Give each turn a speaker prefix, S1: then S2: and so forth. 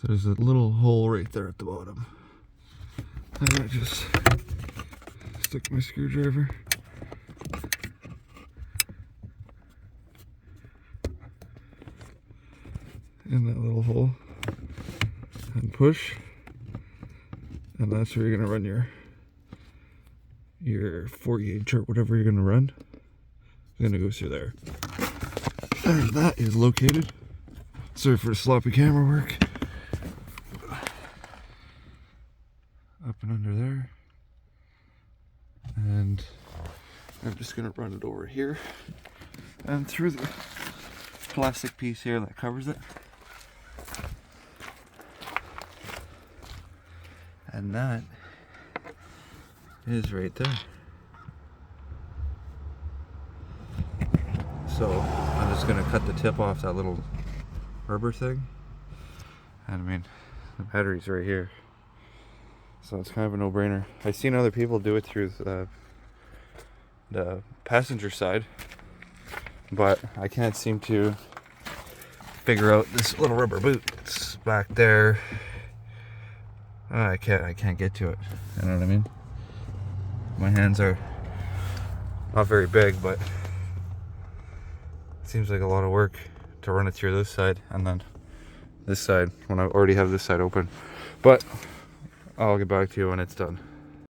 S1: So there's a little hole right there at the bottom. And I just stick my screwdriver in that little hole and push, and that's where you're gonna run your 4-gauge or whatever you're gonna run. It's gonna go through there. And that is located. Sorry for the sloppy camera work. Up and under there. And I'm just gonna run it over here and through the plastic piece here that covers it. And that is right there. So I'm just gonna cut the tip off that little rubber thing. And I mean, the battery's right here. So it's kind of a no-brainer. I've seen other people do it through the passenger side, but I can't seem to figure out this little rubber boot. It's back there. I can't get to it. You know what I mean? My hands are not very big, but it seems like a lot of work to run it through this side and then this side when I already have this side open. But I'll get back to you when it's done.